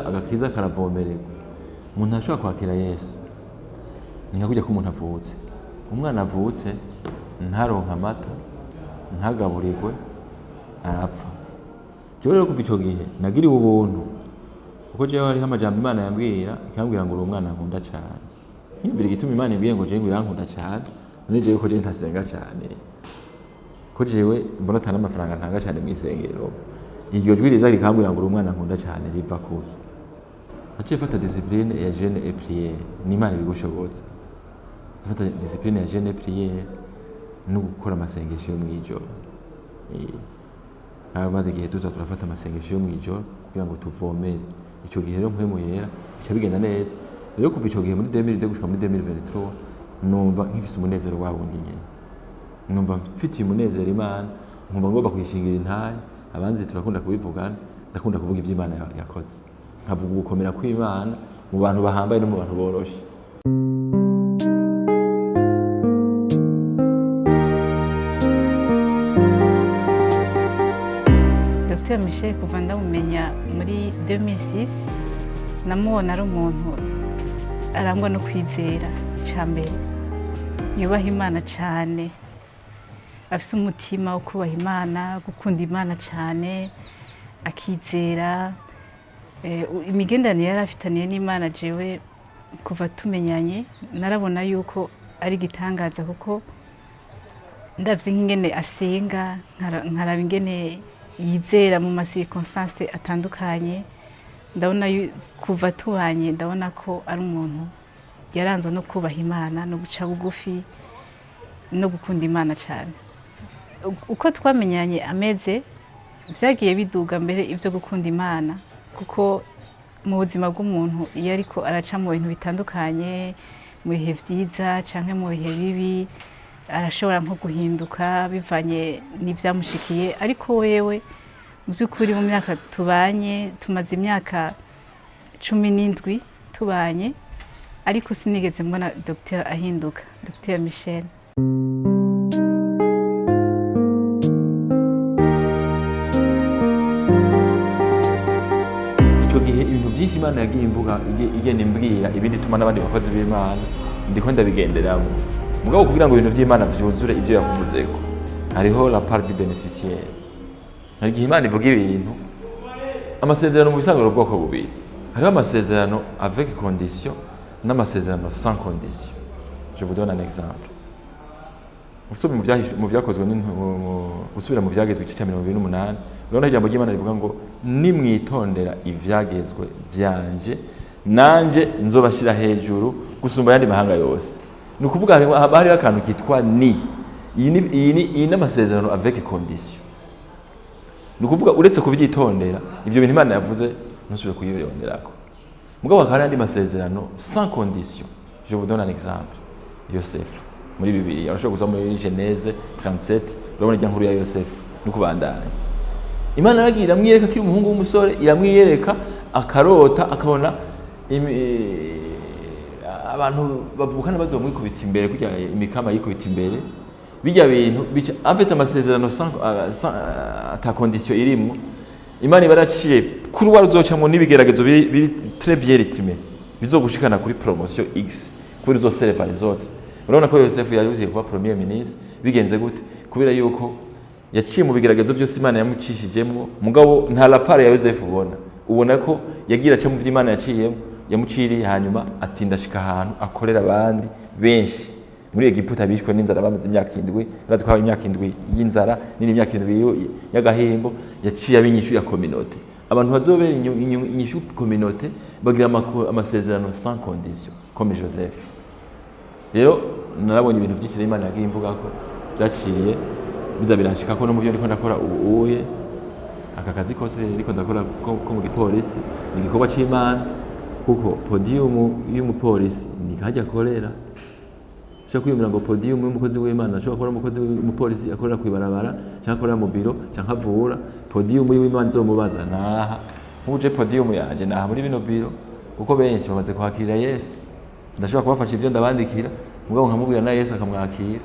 agakiza karavomererwa. Umuntu ashobora kwakira Yesu ni nka kujya ko umuntu avutse. Umwana avutse ntaronka amata, ntagaburirwe, arapfa. Jewe rero kuva ico gihe nagiriwe ubuntu, kuko jewe hariho amajambo Imana yambwira ikambwira ngo uri umwana nkunda cyane. Nkibwira igituma Imana imbwiye ngo jewe ngo irankunda cyane, none jewe ko jewe ntasenga cyane, ko jewe mbona atana amafaranga ntanga cyane mu isengero. Iryo jwi riza rikambwira ngo uri umwana nkunda cyane riva kuki? Naciye fata discipline ya jeûne et prière, n'Imana ibigushobotse. Fata discipline ya jeûne et prière no gukora amasengesho yo mwijoro. Maze igihe turafata amasengesho yo mwijoro kugira ngo tuvomere. Ico gihe rero mpwemu yera bica bigenda neza. Rero kuva ico gihe muri 2022 gushika muri 2023 numva nkifise umunezero wawundi nyene. Numva mfitiye umunezero Imana, nkumva ngomba kuyishingira intaye. Abanzi turakunda kubivugana, ndakunda kuvuga ivyo Imana yakoze. Nkavuga ugukomera kw'Imana mu bantu bahambaye no mu bantu boroshe. Dr Michel kuva ndamumenya muri 2006 namubona ari umuntu arangwa no kwizera icambere, yubaha Imana cyane, afise umutima wo kubaha Imana, gukunda Imana cyane, akizera. Imigenderanire yari afitaniye n'Imana jewe kuva tumenyanye narabona yuko ari igitangaza, kuko ndavye nk'ingene asenga, nkaraba ingene yizera mu circonstances atandukanye. Ndabona kuva tubanye ndabona ko ari umuntu yaranzwe no kubaha Imana no guca bugufi no gukunda Imana cyane. Uko twamenyanye ameze vyagiye biduga mbere ivyo gukunda Imana, kuko mu buzima bw'umuntu iyo ariko araca mu bintu bitandukanye, mu bihe vyiza canke mu bihe bibi, arashobora nko guhinduka bivanye n'ivyamushikiye. Ariko wewe mu by'ukuri mu myaka tubanye, tumaze imyaka 17 tubanye, ariko sinigeze mbona Dr ahinduka, Dr Michel. Ico gihe ibintu byinshi Imana yagiye imvuga igenda imbwira ibindi tuma n'abandi bakozi b'Imana ndiko ndabigenderamo. Mugabo kugira ngo ibintu by'Imana byuzure ivyo yakuvuzeko, hariho la part du bénéficiaire. Hari igihe Imana ivuga ibintu, amasezerano mu bisanzwe ubwoko bubiri. Hariho amasezerano avec condition n'amasezerano sans condition. Je vous donne un exemple. Mu byakozwe usubira mu byagezwe igice cya 28, urabona ijambo ry'Imana rivuga ngo nimwitondera ivyagezwe vyanje nanje nzobashira hejuru gusumba yandi mahanga yose. Ni ukuvuga hariho akantu kitwa ni. Iyi n'amasezerano avec condition. Ni ukuvuga uretse kuvyitondera ivyo bintu Imana yavuze ntusubire kuyironderako. Mugabo hakaba andi masezerano sans condition. Je vous donne un exemple. Yosef muri Bibiliya urashobora kuza muri Genèse 37 urabona ijya nkuru ya Yosef no kubandanya. Imana yagira amwiyereka kiri umuhungu w'umusore, iramwiyereka akarota akabona abantu bavukana bazomwikubita imbere kujya imikama yikubita imbere. Bijya bintu bica afite amasezerano ata condition irimo. Imana ibaraciye kuri waruzocamo n'ibigeragezo biri très bien rythmé bizogushikana kuri promotion X kuri zo serva les autres. Urabona ko Yosef yaruziye kuba premier ministre bigenze gute? Kubera yuko yaciye mu bigeragezo byose Imana yamucishijemo, mugabo nta lapara ya Yosef ubona ko yagira aca mu vy'Imana yaciyemo, yamuciriye hanyuma atinda shika ahantu akorera abandi benshi. Muri Egiputa bishwe n'inzara bamaze imyaka 7, urazi ko imyaka 7 y'inzara nini imyaka 7 y'agahembo, yaciye abinyishu ya communauté. Abantu bazobera inyishu communauté bagira amasezerano sans condition comme Joseph. Rero narabonye ibintu byinshi Imana yagiye imvuga ko byaciye biza biranshika ko no mu byo ndiko ndakora ubuye aka kazi kose ariko ndakora ko mu gipolisi ni igikorwa c'Imana, kuko podium y'umupolisi ni kajya akorera. Shaka kwiyumira ngo podium y'umukozi w'Imana ashobora gukora umukozi w'umupolisi akorera kwibarabara cyangwa akorera mu biro cyangwa avura. Podium y'Imana izomubaza naha nkuje podium yanje naha muri bino biro, kuko benshi bamaze kwakira Yesu. Ndashobora kubafasha ivyo ndabandikira, mugabo nkamubwira na Yesu akamwakira.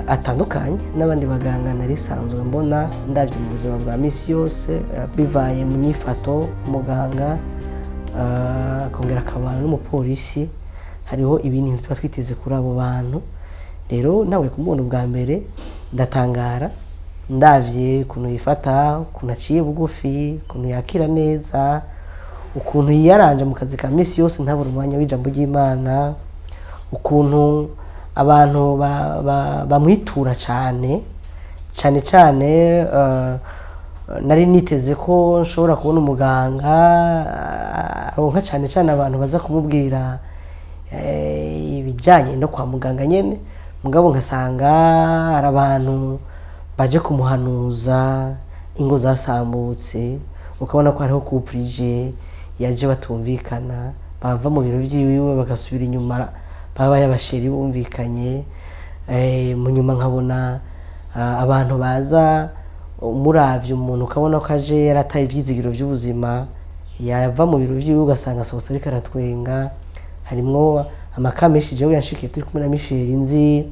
atandukanye n'abandi baganga nari sanzwe mbona ndabye mu buzima bwa misi yose, bivaye mu nyifato umuganga akongera akabana n'umupolisi. Hariho ibintu tuba twiteze kuri abo bantu. Rero nawe kumubona ubwa mbere ndatangara, ndavye ukuntu yifata, ukuntu aciye bugufi, ukuntu yakira neza, ukuntu yiyaranje mu kazi ka misi yose ntabura umwanya w'ijambo ry'Imana, ukuntu abantu bamwitura cyane nari niteze ko nshobora kubona umuganga aronka cyane abantu baza kumubwira ibijyanye no kwa muganga nyene, mugabo nkasanga hari abantu baje kumuhanuza, ingo zasambutse, ukabona ko hariho couple yaje batumvikana, bava mu biro by'iwiwe bagasubira inyuma baba yabasheri bumvikanye. Mu nyuma nkabona abantu baza umuravye umuntu ukabona ko aje yarataye ivyizigiro by'ubuzima, yava mu biro by'iwiwe ugasanga asohotse ariko aratwenga. Harimwo amakameshi jewe yanshikiye turi kumwe na Michel, nzi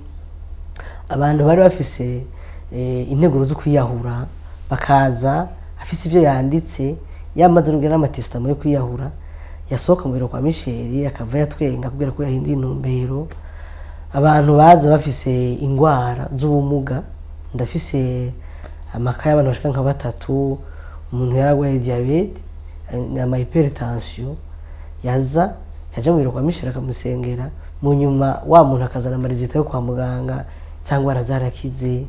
abantu bari bafise integuro zo kwiyahura, bakaza afise ivyo yanditse yamaze n'ubwo n'amatestament yo kwiyahura, yasohoka mu biro kwa Michel akava yatwenga kubera ko yahinduye intumbero. Abantu baza bafise ingwara z'ubumuga, ndafise amakaye abantu bashika nka 3, umuntu yaragwaye diabete na hypertension, yaja mu biro kwa Michel akamusengera, mu nyuma wa muntu akazana amarizita yo kwa muganga cyangwa arazarakize.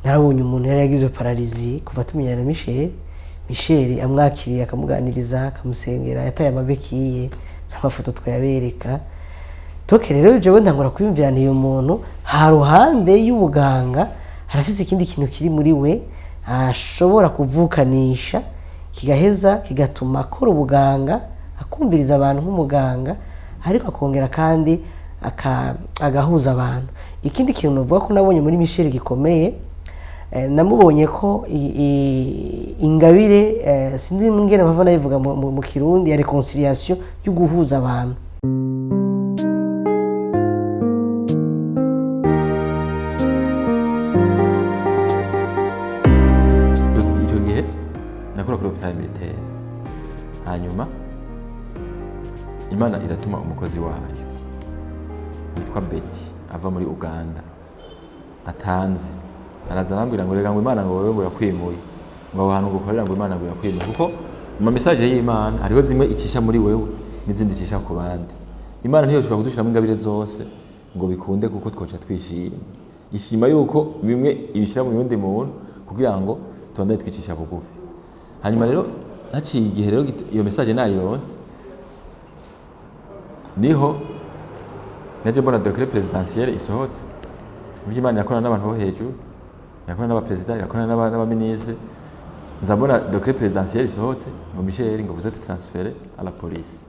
Narabonye umuntu yari yagize paralizi kuva tumenyana na Michel amwakiriye akamuganiriza akamusengera, yataye amabekiye n'amafoto twayabereka. Toke rero jewe ntangura kwiyumvira nti uyu muntu haruhande y'ubuganga harafise ikindi kintu kiri muri we ashobora kuvukanisha kigaheza kigatuma akora ubuganga, akumviriza abantu nk'umuganga, ariko akongera kandi agahuza abantu. Ikindi kintu novuga ko nabonye muri Michel gikomeye, namubonye ko ingabire sinzi ngene bava nabivuga mu Kirundi ya reconciliation yo guhuza abantu. Icyo gihe nakora kuri hôpital militaire, hanyuma Imana iratuma umukozi wayo yitwa Betty ava muri Uganda atanze, araza arambwira ngo rega ngo Imana ngo wewe yakwimuye, ngo aho hantu gukorera ngo Imana ngo yakwimuye, kuko mu message y'Imana hariho zimwe icisha muri wewe n'izindi icisha ku bandi. Imana ntiyo ishobora kudushiramo ingabire zose ngo bikunde, kuko twoca twishima. Ishima yuko bimwe ibishira mu yundi muntu kugira ngo tubandanye twicisha bugufi. Hanyuma rero haciye igihe rero iyo message nayironse, niho naje mbona decret presidentiel isohotse. Imana yakorana n'abantu bo hejuru, yakorana n'abapresident, yakorana n'abaministre. Nzabona decret presidentiel isohotse ngo Michel ngo vous êtes transféré à la police.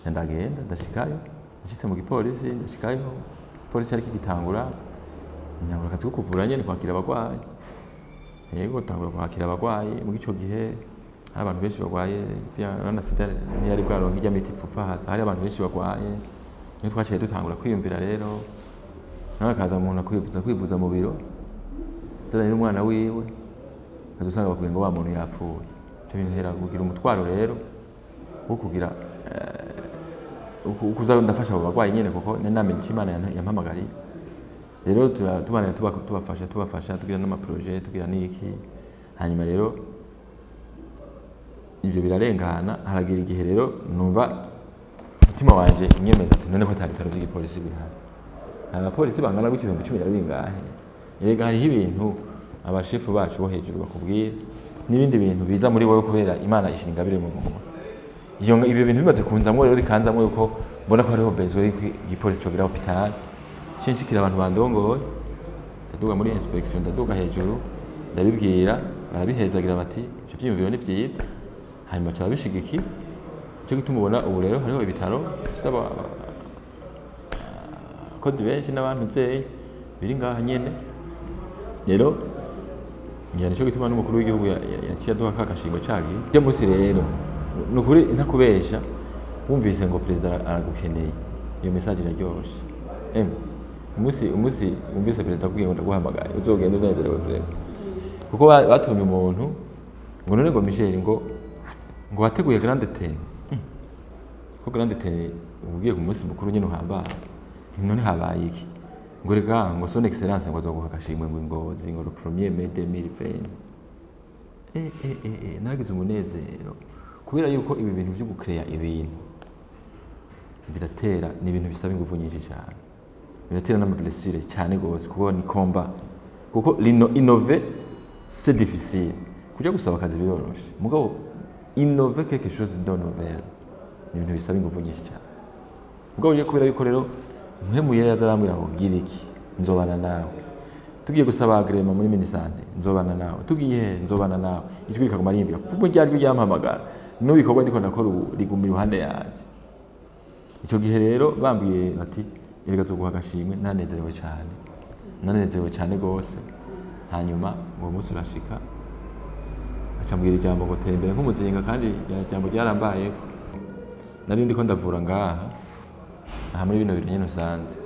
Ndagenda ndashikayo, nshitse mu gipolisi, ndashikayo polisi cyari kigitangura, nyangura akazi ko kuvura nyene kwakira abagwayi. Yego tangura kwakira abagwayi mu gico gihe hari abantu benshi bagwaye na sida ntiyari bwaronka ijya miti pfufahaza, hari abantu benshi bagwaye. Niyo twaciye dutangura kwiyumvira rero, nawe akaza umuntu kwivuza mu biro, tuzanye n'umwana wiwe, adusanga bakubwiye ngo wa muntu yapfuye. Cyo bintera kugira umutwaro rero wo kugira ukuza ndafasha abo bagwayi nyene, kuko namenye icyo Imana yampamagariye. Rero tubafasha tugira n'ama projet tugira n'iki. Hanyuma rero ivyo birarengana, haragira igihe rero numva umutima wanje unyemeza ati none ko atari bitaro by'igipolisi bihari, abapolisi bangana gutyo 10 bingahe. Erega hariho ibintu abashefu bacu bo hejuru bakubwira n'ibindi bintu biza muri wowe kubera Imana ishinga ingabire mu muntu. Ibyo bintu bimaze kunzamwo rero bikanzamwo yuko mbona ko hariho besoin y'igipolisi cyo gira hôpital. Cinshikira abantu bandongoye, ndaduga muri inspection, ndaduga hejuru, ndabibwira, barabihezagira bati icyo byiyumviro ni byiza, hanyuma cyaba bishigiki. Cyo gituma ubona ubu rero hariho ibitaro bisaba kozi benshi n'abantu nzeye biri ngaha nyene. Rero nyane cyo gituma n'umukuru w'igihugu yaciye aduha kakashingwe cagi. Byo musi rero nukuri ntakubesha, wumvise ngo president aragukeneye, iyo message iraryoshe. umunsi wumvise perezida akubwiye ngo ndaguhamagaye uzogenda unezerewe vrema kuko batumye umuntu ngo none ngo Michel ngo wateguye grande tene ko grande tene ugiye ku munsi mukuru nyine uhambaye none habaye iki ngo rega ngo son excellence ngo azoguha agashimwe ngo Ngozi ngo le 1er mai 2020 nagize umunezero kubera yuko ibi bintu byo gucreate ibintu biratera ni ibintu bisaba ingufu nyinshi cyane biratera n'amablessure cyane gose kuko ni combat kuko innover c'est difficile kujya gusaba akazi biroroshe mugabo innover quelque chose de novel ni ibintu bisaba ingufu nyinshi cyane mugabo je kubera yuko rero mpemuye yazarambwira ngo gira iki nzobana nawe tugiye gusaba agrema muri minisante nzobana nawe tugiye nzobana nawe ijwi rikaguma rimbika kuko ryarwi ryampamagara n'ubikorwa ndiko ndakora ubu riguma iruhande yaje icyo gihe rero bambwiye bati erega tuguha agashimwe naranezerewe cyane gose hanyuma uwo munsi urashika acambwira ijambo ngo tera imbere nk'umuzinga kandi ijambo ryarambaye nari ndiko ndavura ngaha aha muri bino nyene usanze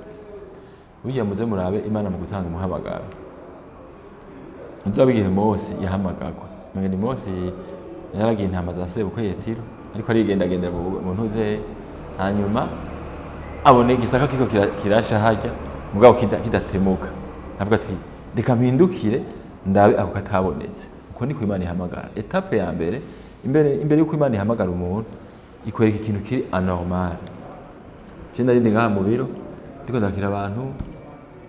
burya muze murabe Imana mu gutanga umuhamagaro nzabigihe Mose yahamagagwa ni Mose yaragiye intama za sebukwe Yetiro ariko arigendagendera mu ntuze hanyuma abone igisaka kiko kirasha hajya mugabo kidatemuka avuga ati reka mpindukire ndabe ako katabonetse uko niko Imana ihamagara etape ya mbere imbere yuko Imana ihamagara umuntu ikwereka ikintu kiri anormal je narindi ngaha mu biro ndiko ndakira abantu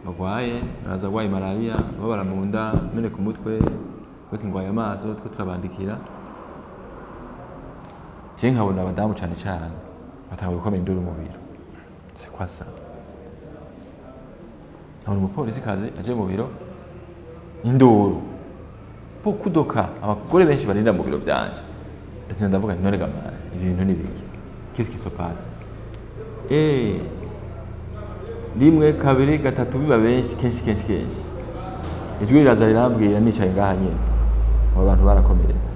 bagwaye baraza gwaye malaria babara mu nda mene ku mutwe bati ngwaye amaso two turabandikira je nkabona abadamu cyane cyane batanguye gukomera induru mu biro c'est quoi ça abantu umupolisi kazi aje mu biro induru beaucoup de cas abagore benshi barinda mu biro byanje ndavuga none gamara ibintu ni biki qu'est-ce qui se passe rimwe kabiri gatatu biba benshi kenshi ijwi riraza rirambwira nicaye ngaha nyene abo bantu barakomeretse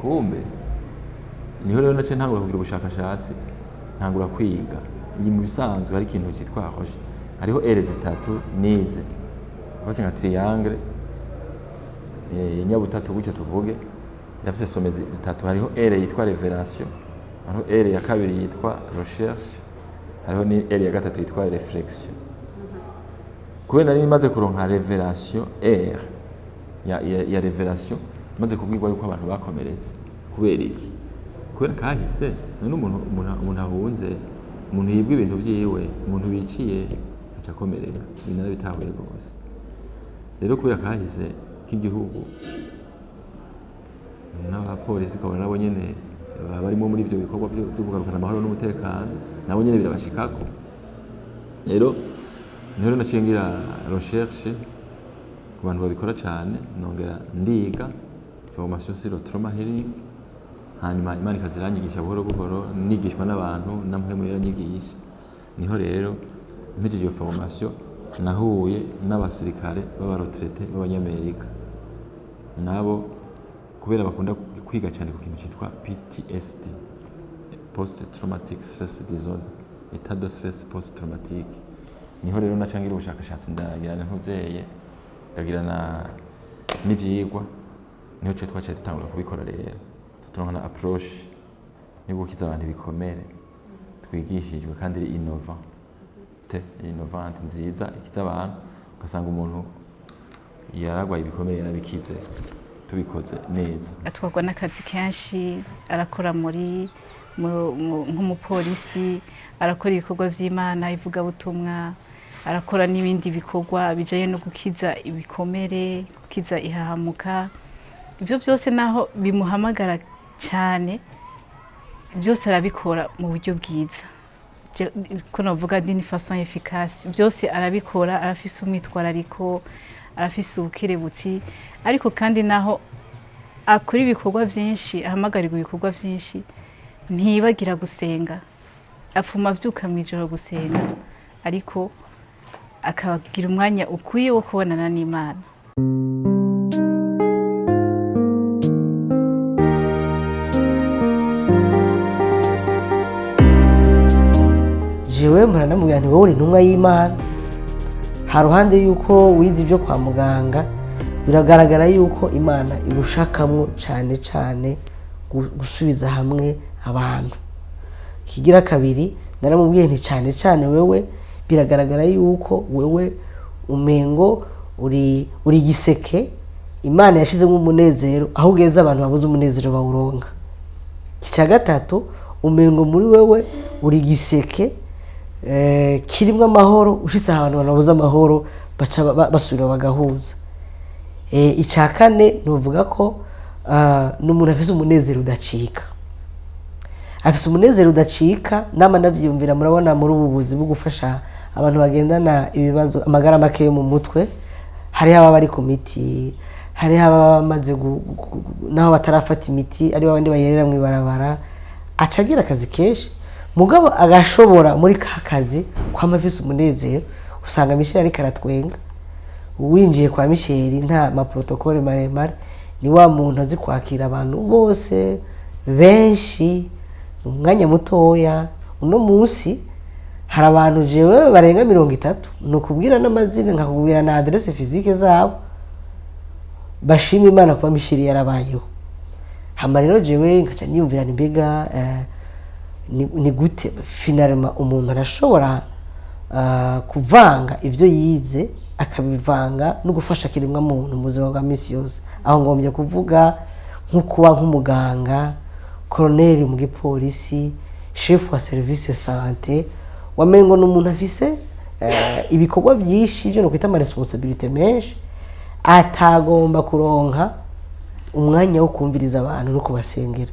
kumbe niho rero nace ntangura kugira ubushakashatsi ntangura kwiga iyi mu bisanzwe hari ikintu cyitwa roche hariho ere zitatu nize bafite nka triangle nyabutatu gutyo tuvuge irafite some zitatu hariho ere yitwa revelation hariho ere ya kabiri yitwa recherche hariho ni ere ya gatatu yitwa reflexion kubera nari maze kuronka revelation ere ya revelation maze kubwirwa yuko abantu bakomeretse kubera iki kubera kahise none umuntu ahunze umuntu yibwa ibintu byiwe umuntu biciye acakomereka ibintu bitahuye rwose rero kubera kahise k'igihugu n'abapolisi kabona nabo nyene barimo muri ibyo bikorwa byo kugarukana amahoro n'umutekano nabo nyene birabashikako rero nacingira recherche ku bantu babikora cyane nongera ndiga formation sur le trauma healing hanyuma Imana ikaziranyigisha buhoro buhoro nigishwa n'abantu namwe mu yaranyigisha niho rero mpejeje iyo formation nahuye n'abasirikare b'abaretraité b'abanyamerika nabo kubera bakunda kwiga cyane ku kintu cyitwa PTSD post traumatic stress disorder état de stress post traumatique niho rero nacangira ubushakashatsi ndagira ntuzeye ndagira n'ivyigwa niho cyo twaciye dutangura kubikora rero turonka na approche yo gukiza abantu bikomere twigishijwe kandi innovant nziza ikiza abantu ugasanga umuntu yaragwaye ibikomere yarabikize tubikoze neza atwagwa n'akazi kenshi arakora muri nk'umupolisi arakora ibikorwa vy'Imana ivuga butumwa arakora n'ibindi bikorwa bijaye no gukiza ibikomere gukiza ihahamuka ibyo byose naho bimuhamagara cyane byose arabikora mu buryo bwiza ko navuga d'une façon efficace byose arabikora arafise umwitwarariko arafise ubukerebutsi ariko kandi naho akora ibikorwa byinshi ahamagarirwa ibikorwa byinshi ntibagira gusenga afuma avyuka mwijoro gusenga ariko akagira umwanya ukwiye wo kubonana n'Imana jewe muranamubwira nti wowe uri intumwa y'Imana, haruhande yuko wize ibyo kwa muganga biragaragara yuko Imana igushakamwo cyane cyane gusubiza hamwe abantu. Kigira kabiri naramubwiye nti cyane cyane wewe biragaragara yuko wewe umengo uri giseke Imana yashizemo umunezero aho ugeze abantu babuze umunezero bawuronka. Kica gatatu umengo muri wewe uri giseke kirimwe amahoro ushitse abantu babuze amahoro baca basubira bagahuza. Ica kane nuvuga ko n'umuntu afise umunezero udacika, afise umunezero udacika nama navyumvira. Murabona muri ubu buzi bwo gufasha abantu bagendana ibibazo amagara make yo mu mutwe, hari aba bari ku miti, hari aba bamaze naho batarafata imiti, ari babandi bayerera mu ibarabara, acagira akazi kenshi mugabo agashobora muri ka kazi kwama afise umunezero. Usanga Michel ari karatwenga, winjiye kwa Michel nta ma protocole maremare, ni wa muntu azi kwakira abantu bose benshi umwanya mutoya. Uno munsi hari abantu jewe barenga 30 nukubwira n'amazina nkakubwira na adresse physique zabo, bashima Imana kuba Michel yarabayeho. Hama rero jewe nkaca niyumvira ni mbega ni gute finalement umuntu arashobora kuvanga ivyo yize akabivanga no gufasha kirimwa muntu mu buzima bwa misi yose. Aho ngombye kuvuga nko kuba nk'umuganga, colonel mu gipolisi, chef wa service santé, wamengo n'umuntu afise ibikorwa byinshi byo no kwita ama responsabilité menshi, atagomba kuronka umwanya wo kumviriza abantu no kubasengera.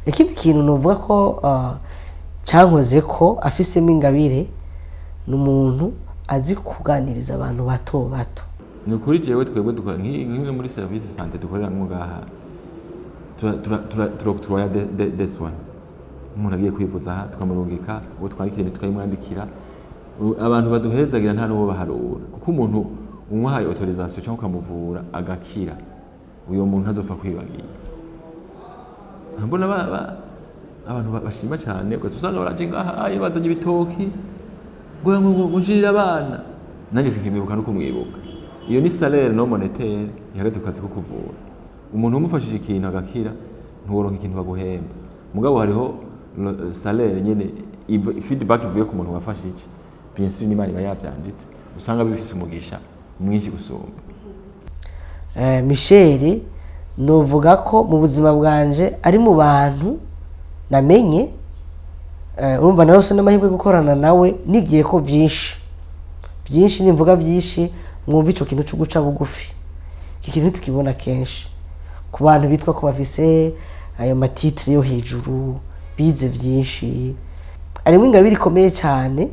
Ikindi kintu novuga ko cankoze ko afisemo ingabire n'umuntu azi kuganiriza abantu bato bato. Ni ukuri jewe twebwe dukora nk'imwe muri service santé dukorera ngaha, turoktroya des soins. Umuntu agiye kwivuza aha tukamurungika, uwo twandikire tukayimwandikira, abantu baduhezagira nta n'uwo baharura, kuko umuntu umuhaye autorisation cyangwa ukamuvura agakira, uyo muntu azopfa kwibagiye. Mbona abantu bashima cyane ko usanga baraje ngaha bazanye ibitoki ngo njirira abana, nanjye nkimibuka no kumwibuka. Iyo ni salaire non monétaire ihagaze ku kazi ko kuvura. Umuntu umufashije ikintu agakira ntuworonka ikintu baguhemba, mugabo hariho salaire nyene feedback ivuye ku muntu wafashije, bien sûr n'Imana iba yavyanditse, usanga bifise umugisha mwinshi gusumba. Michel novuga ko mu buzima bwanje ari mu bantu namenye, urumva narose n'amahirwe gukorana nawe nigiye ko byinshi nimvuga byinshi mwumva ico kintu cyo guca bugufi. Iki kintu tukibona kenshi ku bantu bitwa ko bafise ayo matitre yo hejuru, bize byinshi, arimo ingabire ikomeye cyane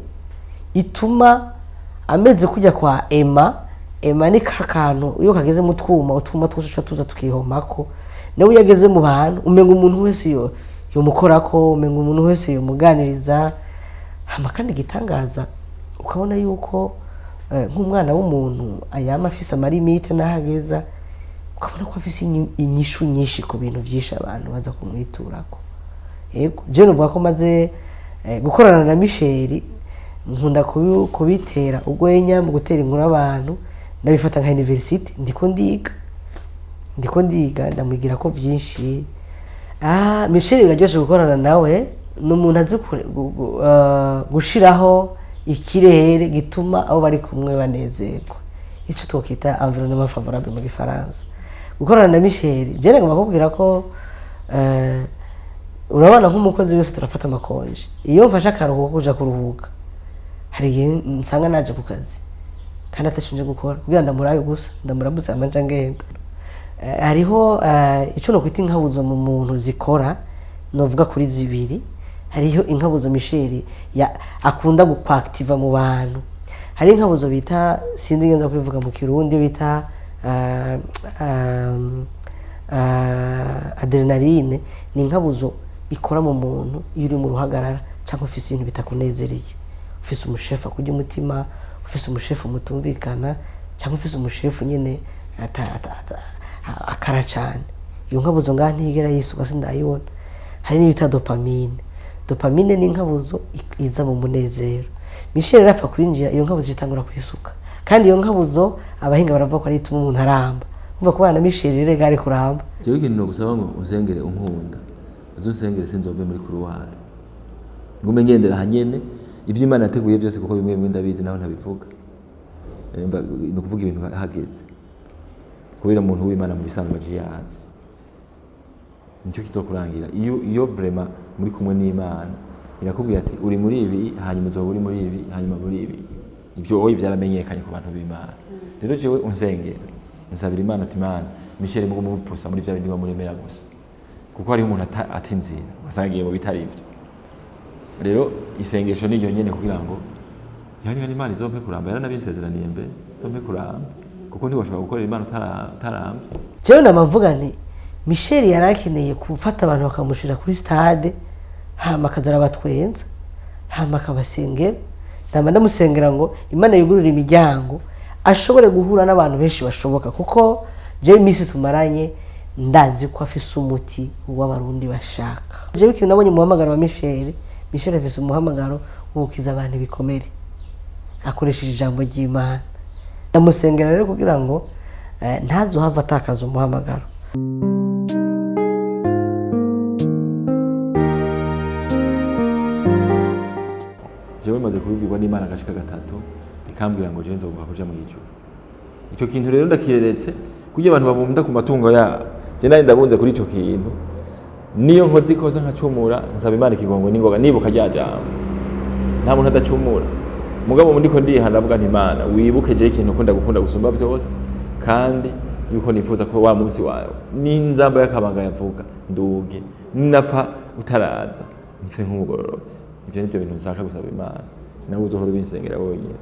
ituma ameze kujya kwa Emma ni kakantu iyo kageze mu utwuma twose tuza tukihomako, nawe yageze mu bantu umenga umuntu wese yo mukorako, umenga umuntu wese yo muganiriza. Hama kandi gitangaza ukabona yuko nk'umwana w'umuntu ayama afise amarimite n'ahageza, ukabona ko afise inyishu nyinshi ku bintu byinshi abantu baza kumwiturako. Yego je nuvuga ko maze gukorana na Michel nkunda kubitera ugwenya mu gutera inkuru abantu, ndabifata nka university ndiko ndiga ndamwigira ko byinshi. Michel biraryoshe gukorana nawe, n'umuntu azi gushiraho ikirere gituma abo bari kumwe banezerwa, ico twokita environnement favorable mu gifaransa. Gukorana na Michel je ngomba kubwira ko urabona nk'umukozi wese turafata amakonje, iyo mfasha akaruhuko kuja kuruhuka hari igihe nsanga naje ku kazi kandi atashunje gukora kugira ndamurayo gusa ndamurabuze amanja ngenda. Hariho ico no kwita inkabuzo mu muntu zikora, novuga kuri zibiri. Hariho inkabuzo Michel akunda gukwakitiva mu bantu. Hari inkabuzo bita sinzi ngenza kubivuga mu Kirundi bita adrenaline. Ni inkabuzo ikora mu muntu iyo uri mu ruhagarara cyangwa ufise ibintu bitakunezereye, ufise umushefu kujya umutima, ufise umushefu mutumvikana, cyangwa ufise umushefu nyene akara cyane. Iyo nkabuzo ngaha ntigera yisuka sindayibona. Hari n'ibita dopamine. Dopamine ni inkabuzo iza mu munezero. Michel rapfa kwinjira iyo nkabuzo itangura kwisuka kandi iyo nkabuzo abahinga baravuga ko ari ituma umuntu aramba umva ko bana Michel rero gari kuramba jewe ikintu no gusaba ngo uzengere unkunda uzonsengere sinzove muri kuruwari ngume ngendera hanyene ivyo Imana yateguye byose kuko bimwe bimwe ndabizi naho ntabivuga no kuvuga ibintu hageze kubera umuntu w'Imana mu bisanzwe yazi nicyo kizokurangira iyo vraiment muri kumwe n'Imana irakubwira ati uri muri ibi hanyuma uzoba uri muri ibi hanyuma muri ibi ibyo oyi byaramenyekanye ku bantu b'Imana rero jewe unsengera nsabira Imana ati Imana Michel mugo mupusa muri bya bindi bamuremera gusa kuko hari umuntu atinzira wasangiye mu bitari ibyo rero isengesho niryo nyene kugira ngo yani Imana izompe kuramba yaranabisezeraniye mbere izompe kuramba kuko ntiwashobora gukorera Imana utarambye jewe namvuga nti Michel yarakeneye gufata abantu bakamushira kuri stade hama akazara batwenza hama akabasengera ndamba ndamusengera ngo Imana yugurura imiryango ashobore guhura n'abantu benshi bashoboka kuko jewe imisi tumaranye ndazi ko afise umuti w'abarundi bashaka jewe ikintu nabonye muhamagaro wa Michel afise umuhamagaro w'ukiza abantu bikomere akoresheje ijambo ry'Imana ndamusengera rero kugira ngo ntazohava atakaza umuhamagaro jewe maze kubibwirwa n'Imana agashika gatatu ikambwira ngo jewe nzogomba kuja mu ijuru ico kintu rero ndakireretse kugira abantu babumda ku matungo yabo je nari ndabunze kuri ico kintu niyo nkoze ikosa nkacumura nsaba Imana ikigongo n'ingoga nibuka rya jambo nta muntu adacumura mugabo mu ndiko ndihana avuga nti Imana wibuke je ikintu ukunda gukunda gusumba byose kandi yuko nifuza ko wa munsi wawe n'inzamba y'akabanga yavuga nduge ninapfa utaraza mfe nk'umugororotsi ibyo nibyo bintu nshaka gusaba Imana nawe uzohora ubinsengera wonyine